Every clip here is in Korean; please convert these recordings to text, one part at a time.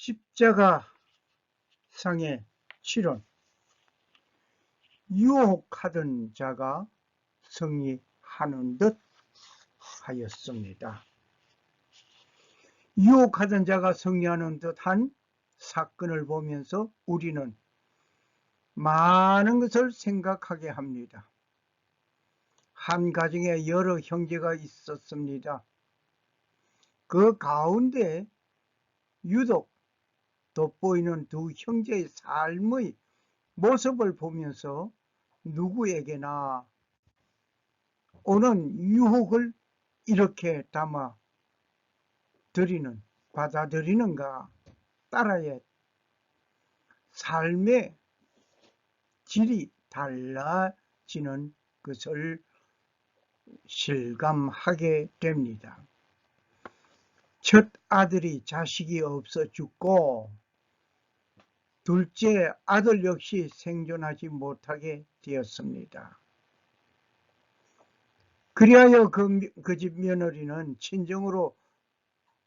십자가 상의 실현. 유혹하던 자가 승리하는 듯 하였습니다. 유혹하던 자가 승리하는 듯한 사건을 보면서 우리는 많은 것을 생각하게 합니다. 한 가정에 여러 형제가 있었습니다. 그 가운데 유독 돋보이는 두 형제의 삶의 모습을 보면서 누구에게나 오는 유혹을 이렇게 받아들이는가, 따라야 삶의 질이 달라지는 것을 실감하게 됩니다. 첫 아들이 자식이 없어 죽고 둘째 아들 역시 생존하지 못하게 되었습니다. 그리하여 그 집 며느리는 친정으로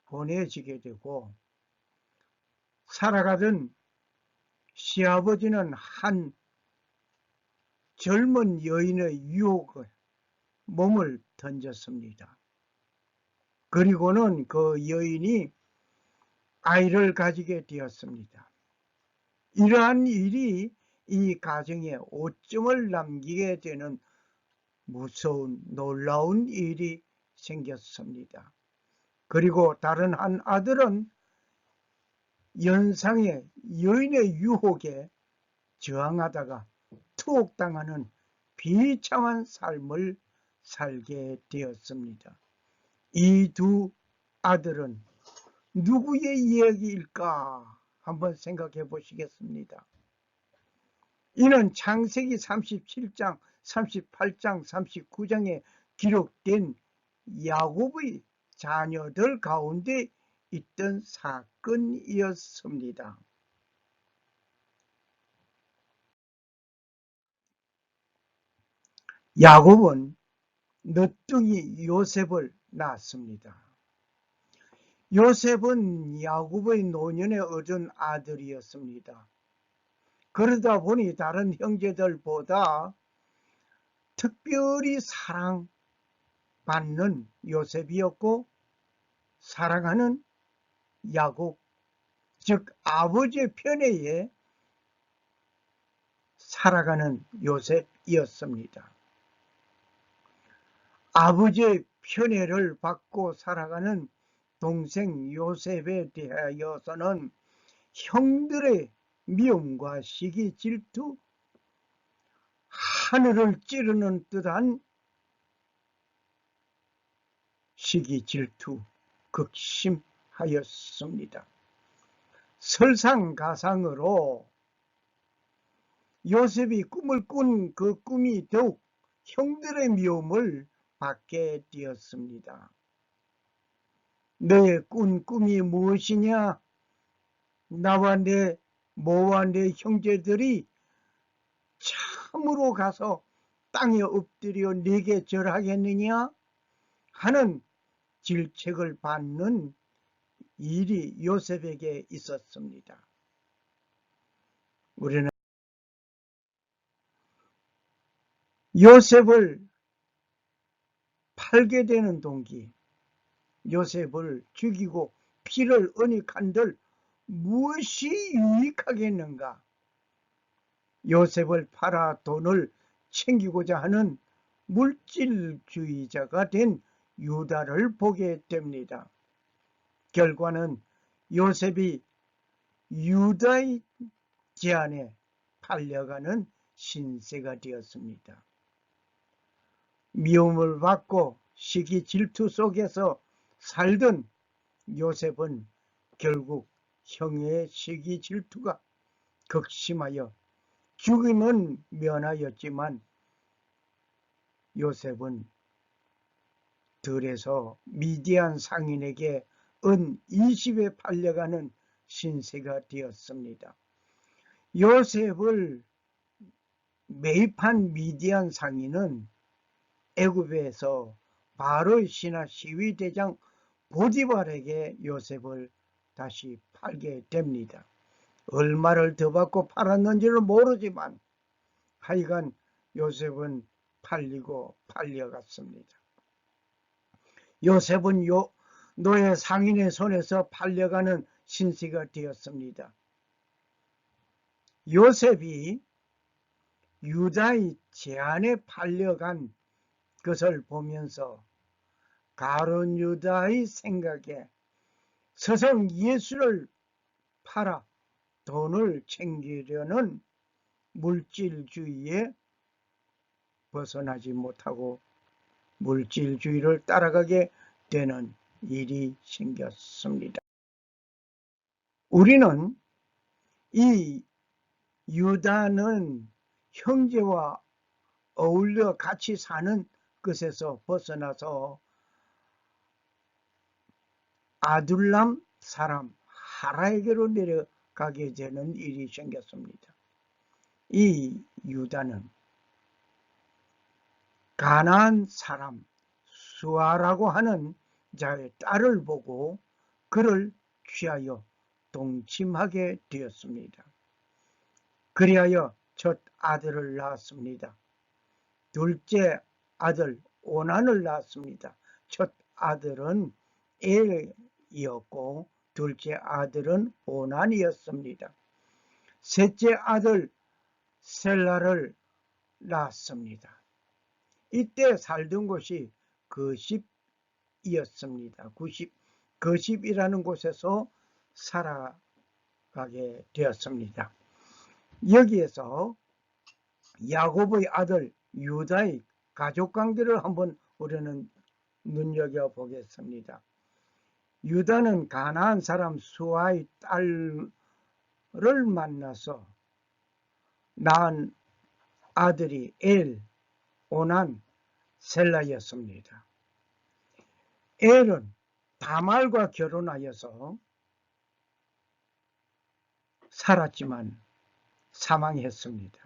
보내지게 되고 살아가던 시아버지는 한 젊은 여인의 유혹에 몸을 던졌습니다. 그리고는 그 여인이 아이를 가지게 되었습니다. 이러한 일이 이 가정에 오점을 남기게 되는 무서운 놀라운 일이 생겼습니다. 그리고 다른 한 아들은 연상의 여인의 유혹에 저항하다가 투옥당하는 비참한 삶을 살게 되었습니다. 이 두 아들은 누구의 이야기일까 한번 생각해 보시겠습니다. 이는 창세기 37장, 38장, 39장에 기록된 야곱의 자녀들 가운데 있던 사건이었습니다. 야곱은 늦둥이 요셉을 낳았습니다. 요셉은 야곱의 노년에 얻은 아들이었습니다. 그러다 보니 다른 형제들보다 특별히 사랑받는 요셉이었고 사랑하는 야곱, 즉 아버지의 편애에 살아가는 요셉이었습니다. 아버지의 편애를 받고 살아가는 동생 요셉에 대하여서는 형들의 미움과 시기 질투, 하늘을 찌르는 듯한 시기 질투 극심하였습니다. 설상가상으로 요셉이 꿈을 꾼 그 꿈이 더욱 형들의 미움을 받게 되었습니다. 너의 꾼 꿈이 무엇이냐? 나와 내 형제들이 참으로 가서 땅에 엎드려 네게 절하겠느냐? 하는 질책을 받는 일이 요셉에게 있었습니다. 우리는 요셉을 팔게 되는 동기, 요셉을 죽이고 피를 은닉한들 무엇이 유익하겠는가? 요셉을 팔아 돈을 챙기고자 하는 물질주의자가 된 유다를 보게 됩니다. 결과는 요셉이 유다의 제안에 팔려가는 신세가 되었습니다. 미움을 받고 시기 질투 속에서 살던 요셉은 결국 형의 시기 질투가 극심하여 죽임은 면하였지만 요셉은 들에서 미디안 상인에게 은 20에 팔려가는 신세가 되었습니다. 요셉을 매입한 미디안 상인은 애굽에서 바로의 신하 시위대장 보디발에게 요셉을 다시 팔게 됩니다. 얼마를 더 받고 팔았는지는 모르지만 하여간 요셉은 팔려갔습니다. 요셉은 노예 상인의 손에서 팔려가는 신세가 되었습니다. 요셉이 유다의 제안에 팔려간 것을 보면서 가룟 유다의 생각에 스승 예수를 팔아 돈을 챙기려는 물질주의에 벗어나지 못하고 물질주의를 따라가게 되는 일이 생겼습니다. 우리는 이 유다는 형제와 어울려 같이 사는 것에서 벗어나서 아둘람 사람 하라에게로 내려가게 되는 일이 생겼습니다. 이 유다는 가나안 사람 수아라고 하는 자의 딸을 보고 그를 취하여 동침하게 되었습니다. 그리하여 첫 아들을 낳았습니다. 둘째 아들 오난을 낳았습니다. 첫 아들은 엘이었고 둘째 아들은 오난이었습니다. 셋째 아들 셀라를 낳았습니다. 이때 살던 곳이 거십이었습니다. 거십이라는 곳에서 살아가게 되었습니다. 여기에서 야곱의 아들 유다의 가족관계를 한번 우리는 눈여겨보겠습니다. 유다는 가나안 사람 수아의 딸을 만나서 낳은 아들이 엘, 오난, 셀라였습니다. 엘은 다말과 결혼하여서 살았지만 사망했습니다.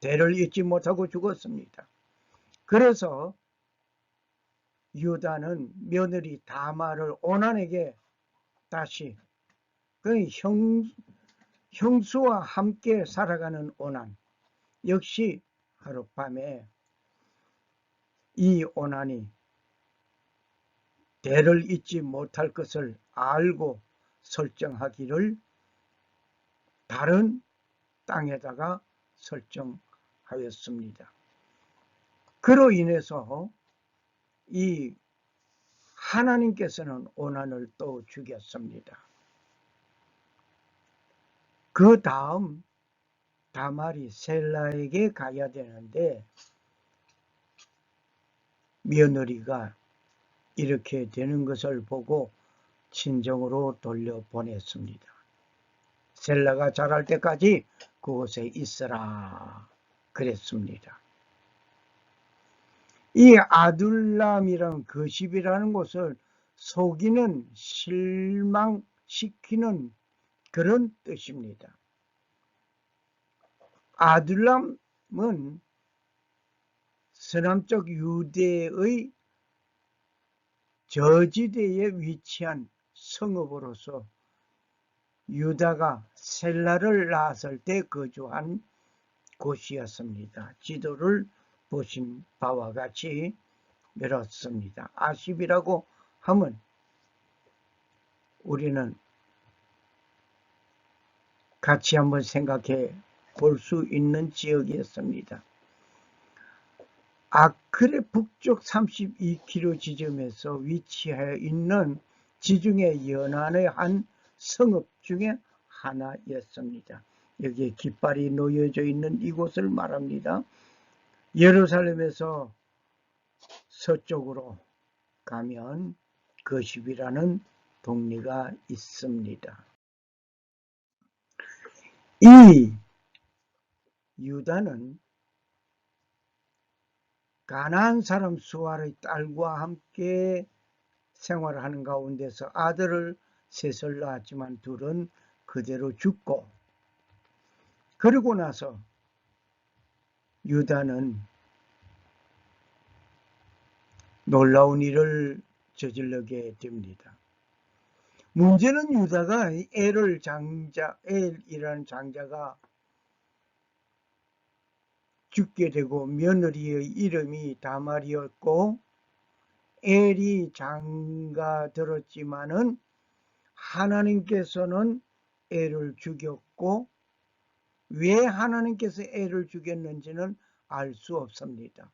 대를 잇지 못하고 죽었습니다. 그래서 유다는 며느리 다말을 오난에게 다시 그 형수와 함께 살아가는 오난, 역시 하룻밤에 이 오난이 대를 잇지 못할 것을 알고 설정하기를 다른 땅에다가 설정하였습니다. 그로 인해서 이 하나님께서는 오난을 또 죽였습니다. 그 다음 다말이 셀라에게 가야 되는데 며느리가 이렇게 되는 것을 보고 친정으로 돌려보냈습니다. 셀라가 자랄 때까지 그곳에 있으라 그랬습니다. 이 아둘람이라는 거십이라는 곳을 속이는, 실망시키는 그런 뜻입니다. 아둘람은 서남쪽 유대의 저지대에 위치한 성읍으로서 유다가 셀라를 낳았을 때 거주한 곳이었습니다. 지도를 보신 바와 같이 이렇습니다. 아십이라고 하면 우리는 같이 한번 생각해 볼 수 있는 지역이었습니다. 아크레 북쪽 32km 지점에서 위치하여 있는 지중해 연안의 한 성읍 중에 하나였습니다. 여기에 깃발이 놓여져 있는 이곳을 말합니다. 예루살렘에서 서쪽으로 가면 거십이라는 동네가 있습니다. 이 유다는 가나안 사람 수아의 딸과 함께 생활하는 가운데서 아들을 셋을 낳았지만 둘은 그대로 죽고, 그러고 나서 유다는 놀라운 일을 저질러게 됩니다. 문제는 유다가 엘이라는 장자가 죽게 되고 며느리의 이름이 다말이었고 엘이 장가들었지만은 하나님께서는 엘을 죽였고 왜 하나님께서 엘을 죽였는지는 알 수 없습니다.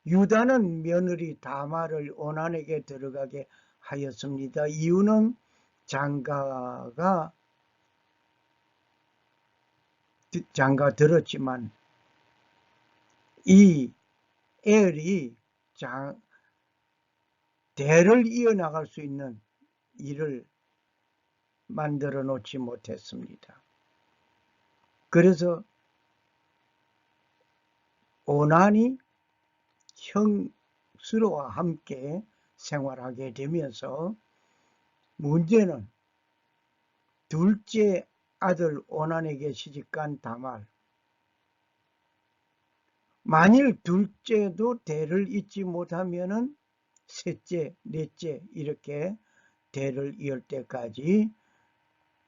유다는 며느리 다말을 오난에게 들어가게 하였습니다. 이유는 장가가 들었지만 이 엘이 대를 이어나갈 수 있는 일을 만들어 놓지 못했습니다. 그래서 오난이 형수로와 함께 생활하게 되면서 문제는 둘째 아들 오난에게 시집간 다말, 만일 둘째도 대를 잇지 못하면은 셋째, 넷째 이렇게 대를 이을 때까지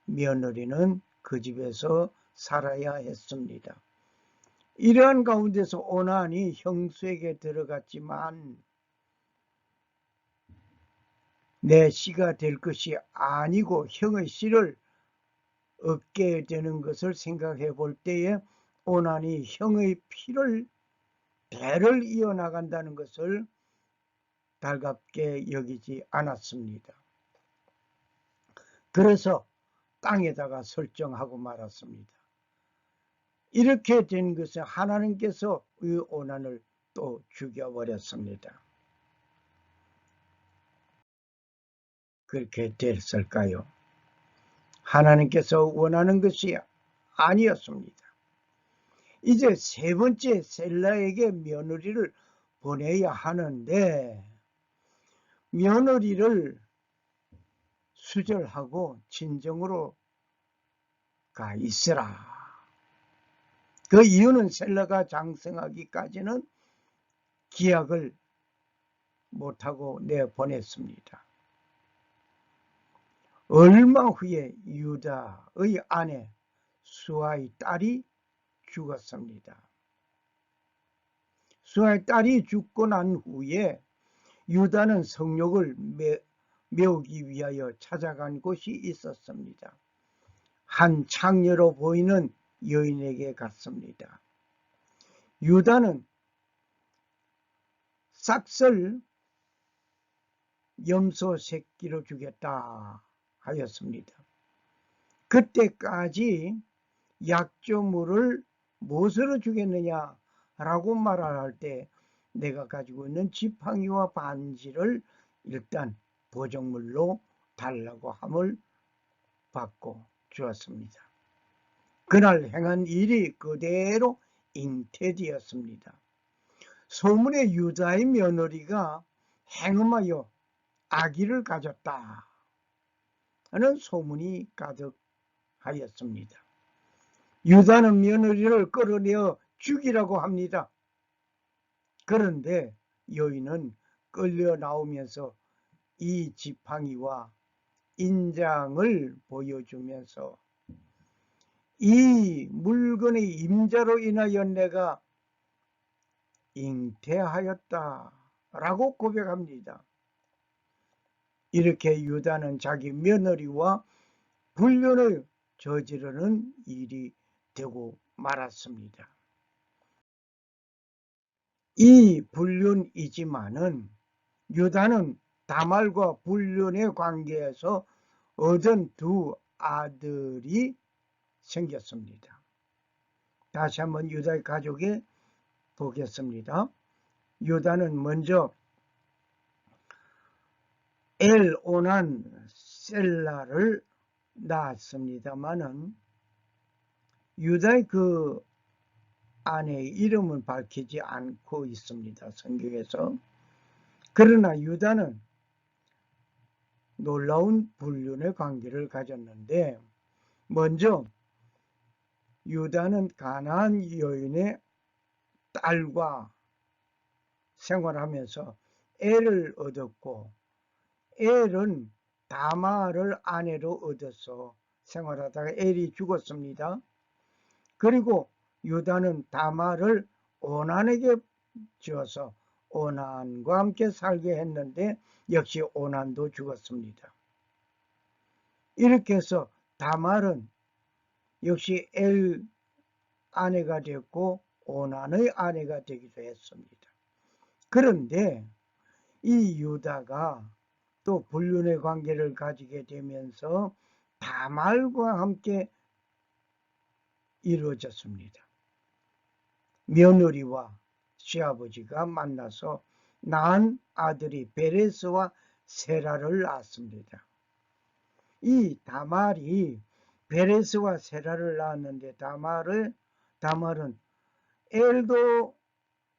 며느리는 그 집에서 살아야 했습니다. 이러한 가운데서 오난이 형수에게 들어갔지만 내 씨가 될 것이 아니고 형의 씨를 얻게 되는 것을 생각해 볼 때에 오난이 형의 피를 대를 이어나간다는 것을 달갑게 여기지 않았습니다. 그래서 땅에다가 설정하고 말았습니다. 이렇게 된 것은 하나님께서 이 오난을 또 죽여버렸습니다. 그렇게 됐을까요? 하나님께서 원하는 것이 아니었습니다. 이제 세 번째 셀라에게 며느리를 보내야 하는데 며느리를 수절하고 친정으로 가 있으라. 그 이유는 셀라가 장성하기까지는 기약을 못하고 내보냈습니다. 얼마 후에 유다의 아내 수아의 딸이 죽었습니다. 수아의 딸이 죽고 난 후에 유다는 성욕을 메우기 위하여 찾아간 곳이 있었습니다. 한 창녀로 보이는 여인에게 갔습니다. 유다는 싹쓸 염소 새끼로 주겠다 하였습니다. 그때까지 약조물을 무엇으로 주겠느냐라고 말할 때 내가 가지고 있는 지팡이와 반지를 일단 보정물로 달라고 함을 받고 주었습니다. 그날 행한 일이 그대로 잉태되었습니다. 소문에 유다의 며느리가 행음하여 아기를 가졌다 하는 소문이 가득하였습니다. 유다는 며느리를 끌어내어 죽이라고 합니다. 그런데 여인은 끌려 나오면서 이 지팡이와 인장을 보여주면서 이 물건의 임자로 인하여 내가 잉태하였다라고 고백합니다. 이렇게 유다는 자기 며느리와 불륜을 저지르는 일이 되고 말았습니다. 이 불륜이지만은 유다는 다말과 불륜의 관계에서 얻은 두 아들이 생겼습니다. 다시 한번 유다의 가족에 보겠습니다. 유다는 먼저 엘오난 셀라를 낳았습니다마는 유다의 그 아내의 이름은 밝히지 않고 있습니다. 성경에서. 그러나 유다는 놀라운 불륜의 관계를 가졌는데 먼저 유다는 가나안 여인의 딸과 생활하면서 애를 얻었고 엘은 다말을 아내로 얻어서 생활하다가 엘이 죽었습니다. 그리고 유다는 다말을 오난에게 주어서 오난과 함께 살게 했는데 역시 오난도 죽었습니다. 이렇게 해서 다말은 역시 엘 아내가 됐고 오난의 아내가 되기도 했습니다. 그런데 이 유다가 또 불륜의 관계를 가지게 되면서 다말과 함께 이루어졌습니다. 며느리와 시아버지가 만나서 낳은 아들이 베레스와 세라를 낳았습니다. 이 다말이 베레스와 세라를 낳았는데 다말은 엘도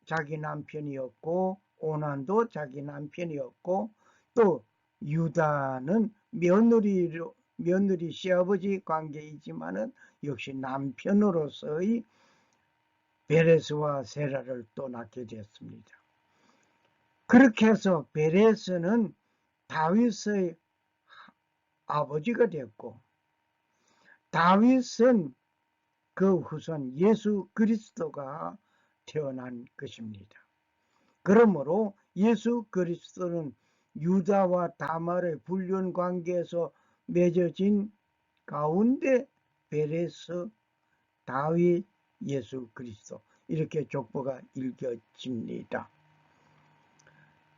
자기 남편이었고 오난도 자기 남편이었고 또 유다는 며느리 시아버지 관계이지만은 역시 남편으로서의 베레스와 세라를 또 낳게 되었습니다. 그렇게 해서 베레스는 다윗의 아버지가 되었고 다윗은 그 후손 예수 그리스도가 태어난 것입니다. 그러므로 예수 그리스도는 유다와 다말의 불륜 관계에서 맺어진 가운데 베레스, 다윗, 예수 그리스도 이렇게 족보가 읽혀집니다.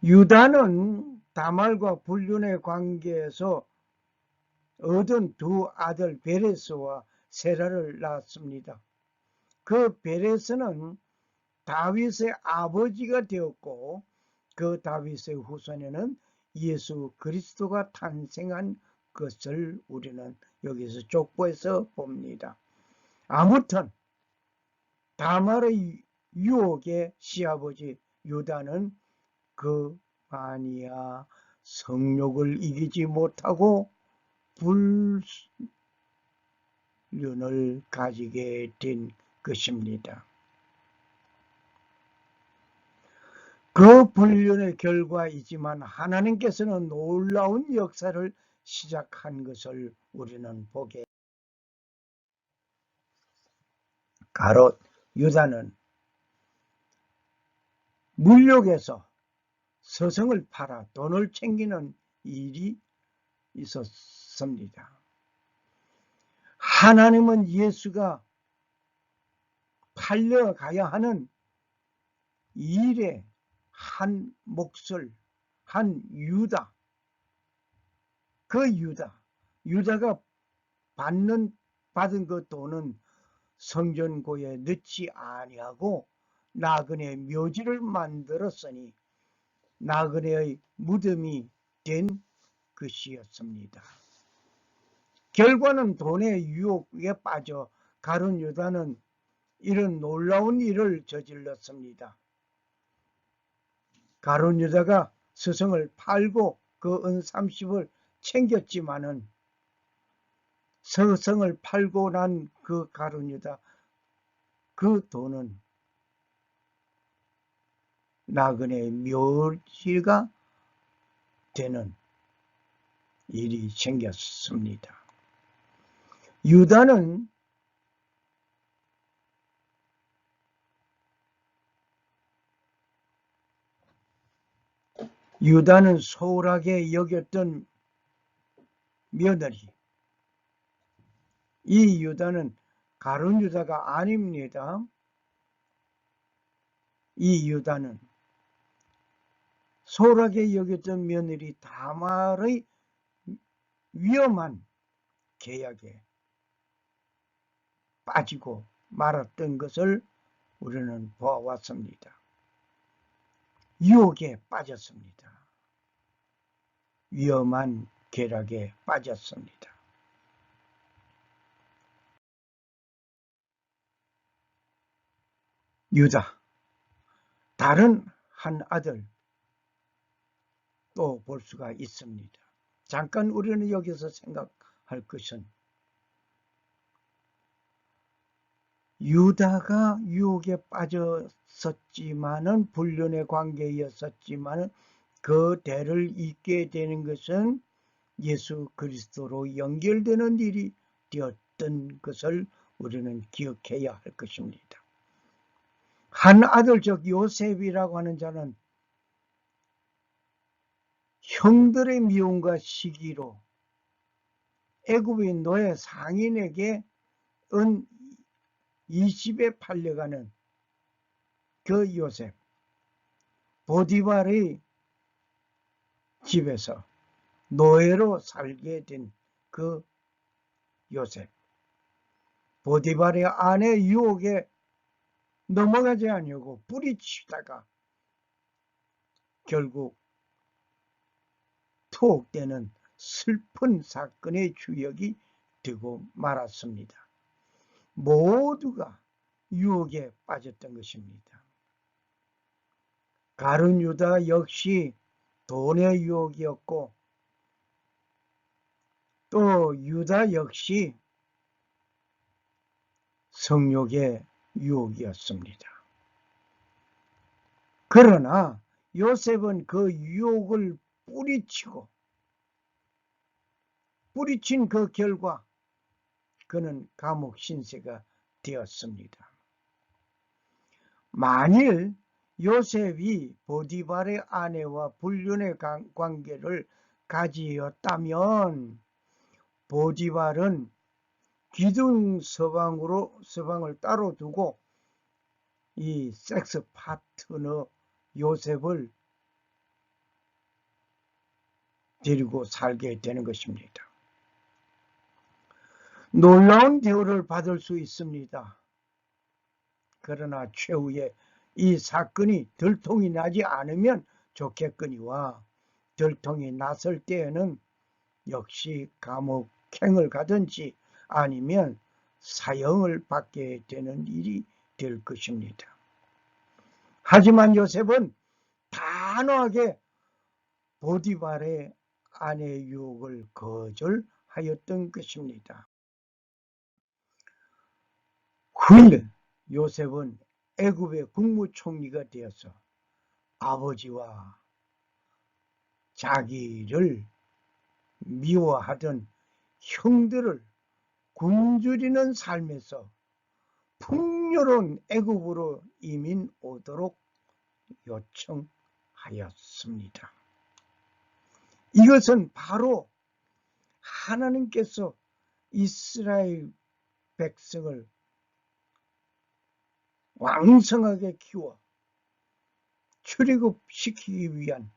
유다는 다말과 불륜의 관계에서 얻은 두 아들 베레스와 세라를 낳았습니다. 그 베레스는 다윗의 아버지가 되었고 그 다윗의 후손에는 예수 그리스도가 탄생한 것을 우리는 여기서 족보에서 봅니다. 아무튼 다말의 유혹의 시아버지 유다는 그 마니아 성욕을 이기지 못하고 불륜을 가지게 된 것입니다. 그 불륜의 결과이지만 하나님께서는 놀라운 역사를 시작한 것을 우리는 보게 가롯 유다는 물욕에서 서성을 팔아 돈을 챙기는 일이 있었습니다. 하나님은 예수가 팔려가야 하는 일의 한 몫을 한 유다, 그 유다가 받은 그 돈은 성전고에 넣지 아니하고 나그네 묘지를 만들었으니 나그네의 무덤이 된 것이었습니다. 결과는 돈의 유혹에 빠져 가룟 유다는 이런 놀라운 일을 저질렀습니다. 가룟 유다가 스승을 팔고 그 은 30을 챙겼지만은 스승을 팔고 난 그 가룟 유다 그 돈은 나그네 묘지가 되는 일이 생겼습니다. 유다는 소홀하게 여겼던 며느리, 이 유다는 가룟 유다가 아닙니다. 이 유다는 소홀하게 여겼던 며느리 다말의 위험한 계약에 빠지고 말았던 것을 우리는 보아왔습니다. 유혹에 빠졌습니다. 위험한 계략에 빠졌습니다. 유다, 다른 한 아들 또 볼 수가 있습니다. 잠깐 우리는 여기서 생각할 것은 유다가 유혹에 빠졌었지만은 불륜의 관계였었지만은 그 대를 잇게 되는 것은 예수 그리스도로 연결되는 일이 되었던 것을 우리는 기억해야 할 것입니다. 한 아들 즉 요셉이라고 하는 자는 형들의 미움과 시기로 애굽의 노예 상인에게 은 20에 팔려가는 그 요셉, 보디발의 집에서 노예로 살게 된 그 요셉, 보디발의 아내 유혹에 넘어가지 아니하고 뿌리치다가 결국 투옥되는 슬픈 사건의 주역이 되고 말았습니다. 모두가 유혹에 빠졌던 것입니다. 가룟 유다 역시 돈의 유혹이었고 또 유다 역시 성욕의 유혹이었습니다. 그러나 요셉은 그 유혹을 뿌리친 그 결과 그는 감옥 신세가 되었습니다. 만일 요셉이 보디발의 아내와 불륜의 관계를 가지었다면 보디발은 기둥 서방을 따로 두고 이 섹스 파트너 요셉을 데리고 살게 되는 것입니다. 놀라운 대우를 받을 수 있습니다. 그러나 최후에 이 사건이 들통이 나지 않으면 좋겠거니와 들통이 났을 때에는 역시 감옥행을 가든지 아니면 사형을 받게 되는 일이 될 것입니다. 하지만 요셉은 단호하게 보디발의 아내의 유혹을 거절하였던 것입니다. 후일 요셉은 애굽의 국무총리가 되어서 아버지와 자기를 미워하던 형들을 굶주리는 삶에서 풍요로운 애굽으로 이민 오도록 요청하였습니다. 이것은 바로 하나님께서 이스라엘 백성을 왕성하게 키워 출애굽시키기 위한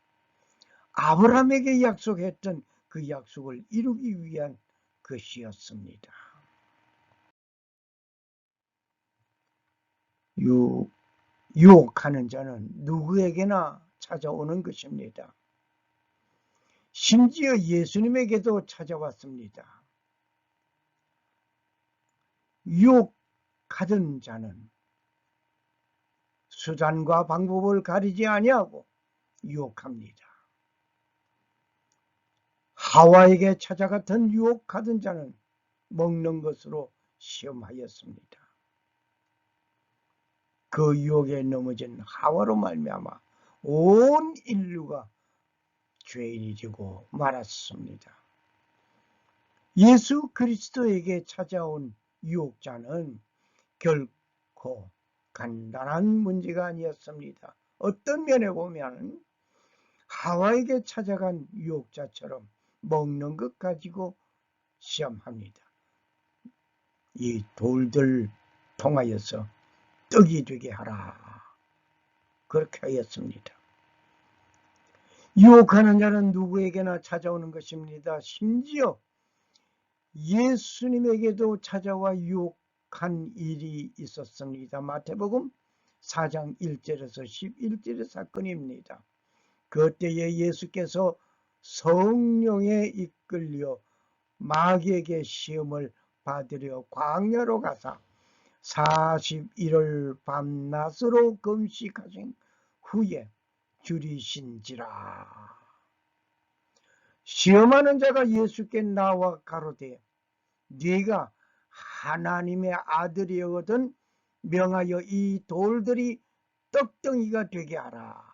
아브라함에게 약속했던 그 약속을 이루기 위한 것이었습니다. 유혹하는 자는 누구에게나 찾아오는 것입니다. 심지어 예수님에게도 찾아왔습니다. 유혹하던 자는 수단과 방법을 가리지 아니하고 유혹합니다. 하와에게 찾아갔던 유혹하던 자는 먹는 것으로 시험하였습니다. 그 유혹에 넘어진 하와로 말미암아 온 인류가 죄인이 되고 말았습니다. 예수 그리스도에게 찾아온 유혹자는 결코 간단한 문제가 아니었습니다. 어떤 면에 보면 하와에게 찾아간 유혹자처럼 먹는 것 가지고 시험합니다. 이 돌들 통하여서 떡이 되게 하라. 그렇게 하였습니다. 유혹하는 자는 누구에게나 찾아오는 것입니다. 심지어 예수님에게도 찾아와 유혹한 일이 있었습니다. 마태복음 4장 1절에서 11절의 사건입니다. 그때에 예수께서 성령에 이끌려 마귀에게 시험을 받으려 광야로 가사 41일 밤낮으로 금식하신 후에 줄이신지라. 시험하는 자가 예수께 나와 가로되 네가 하나님의 아들이거든 명하여 이 돌들이 떡덩이가 되게 하라.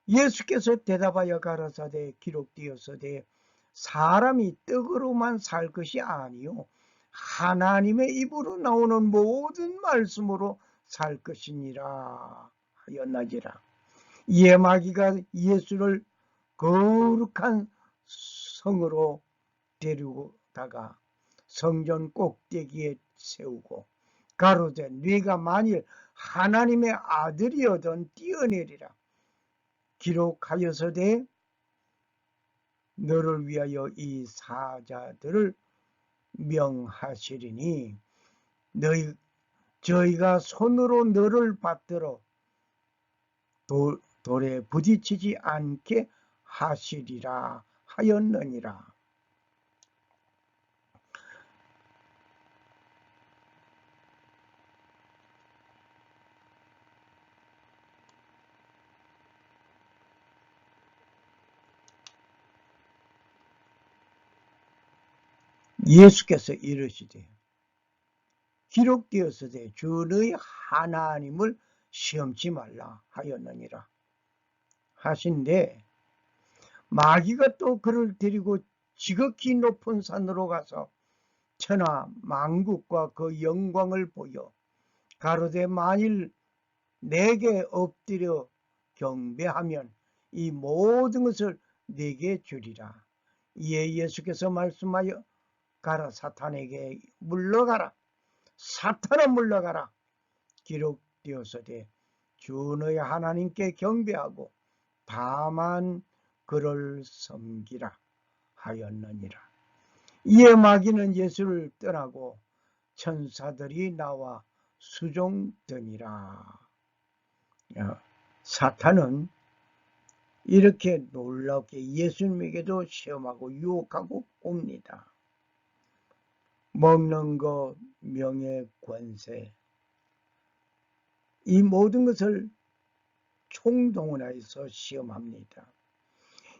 예수께서 대답하여 가라사대 기록되었으되 사람이 떡으로만 살 것이 아니요 하나님의 입으로 나오는 모든 말씀으로 살 것이니라 하였나지라. 이에 마귀가 예수를 거룩한 성으로 데리고다가 성전 꼭대기에 세우고 가로되 네가 만일 하나님의 아들이어든 뛰어내리라. 기록하여서되 너를 위하여 이 사자들을 명하시리니 저희가 손으로 너를 받들어 돌에 부딪히지 않게 하시리라 하였느니라. 예수께서 이르시되 기록되었으되 주 너희 하나님을 시험치 말라 하였느니라 하신데, 마귀가 또 그를 데리고 지극히 높은 산으로 가서 천하 만국과 그 영광을 보여 가로되 만일 내게 엎드려 경배하면 이 모든 것을 내게 주리라. 이에 예수께서 말씀하여 가라 사탄에게 물러가라. 사탄아 물러가라. 기록되었으되 주 너희 하나님께 경배하고 다만 그를 섬기라 하였느니라. 이에 마귀는 예수를 떠나고 천사들이 나와 수종되니라. 사탄은 이렇게 놀랍게 예수님에게도 시험하고 유혹하고 옵니다. 먹는 것, 명예, 권세, 이 모든 것을 총동원해서 시험합니다.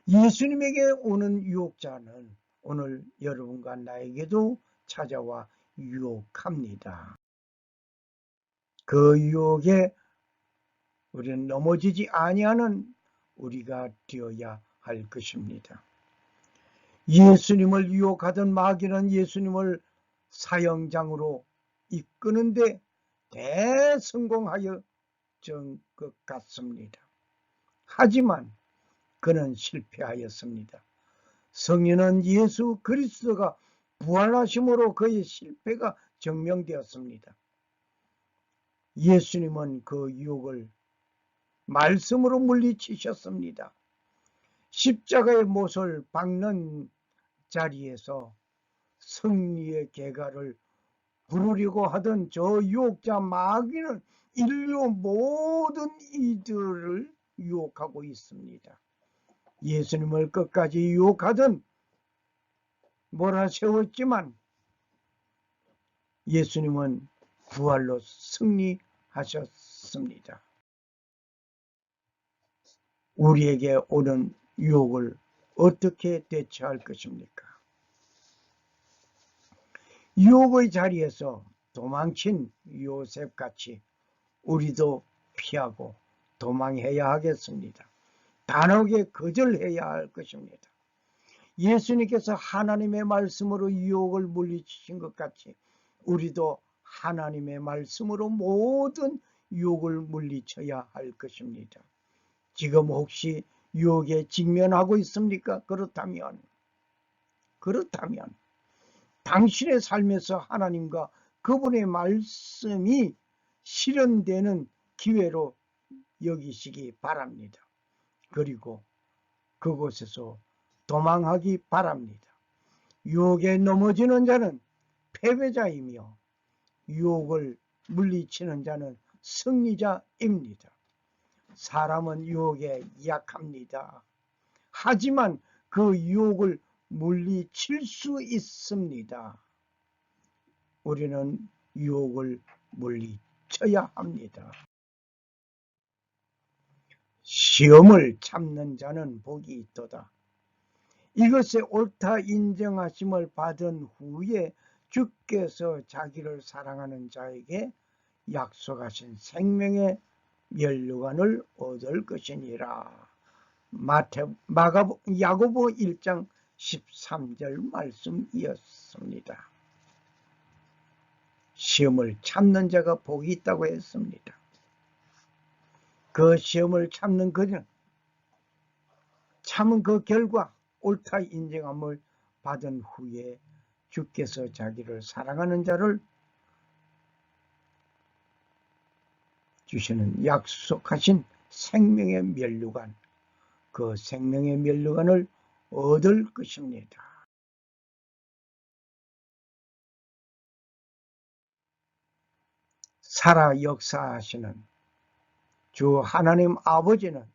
예수님에게 오는 유혹자는 오늘 여러분과 나에게도 찾아와 유혹합니다. 그 유혹에 우리는 넘어지지 아니하는 우리가 되어야 할 것입니다. 예수님을 유혹하던 마귀는 예수님을 사형장으로 이끄는데 대성공하여 전 것 같습니다. 하지만 그는 실패하였습니다. 성령은 예수 그리스도가 부활하심으로 그의 실패가 증명되었습니다. 예수님은 그 유혹을 말씀으로 물리치셨습니다. 십자가의 못을 박는 자리에서 승리의 계가를 부르려고 하던 저 유혹자 마귀는 인류 모든 이들을 유혹하고 있습니다. 예수님을 끝까지 유혹하던 몰아세웠지만 예수님은 부활로 승리하셨습니다. 우리에게 오는 유혹을 어떻게 대처할 것입니까? 유혹의 자리에서 도망친 요셉같이 우리도 피하고 도망해야 하겠습니다. 단호하게 거절해야 할 것입니다. 예수님께서 하나님의 말씀으로 유혹을 물리치신 것 같이 우리도 하나님의 말씀으로 모든 유혹을 물리쳐야 할 것입니다. 지금 혹시 유혹에 직면하고 있습니까? 그렇다면 당신의 삶에서 하나님과 그분의 말씀이 실현되는 기회로 여기시기 바랍니다. 그리고 그곳에서 도망하기 바랍니다. 유혹에 넘어지는 자는 패배자이며 유혹을 물리치는 자는 승리자입니다. 사람은 유혹에 약합니다. 하지만 그 유혹을 물리칠 수 있습니다. 우리는 유혹을 물리쳐야 합니다. 시험을 참는 자는 복이 있도다. 이것에 옳다 인정하심을 받은 후에 주께서 자기를 사랑하는 자에게 약속하신 생명의 면류관을 얻을 것이니라. 야고보 1장 13절 말씀이었습니다. 시험을 참는 자가 복이 있다고 했습니다. 그 시험을 참은 그 결과 옳다 인정함을 받은 후에 주께서 자기를 사랑하는 자를 주시는 약속하신 생명의 면류관, 그 생명의 면류관을 얻을 것입니다. 살아 역사하시는 주 하나님 아버지는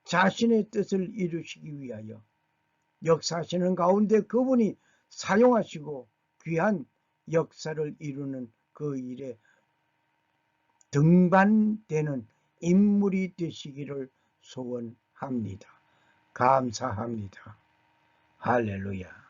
자신의 뜻을 이루시기 위하여 역사하시는 가운데 그분이 사용하시고 귀한 역사를 이루는 그 일에 등반되는 인물이 되시기를 소원합니다. 감사합니다. 할렐루야.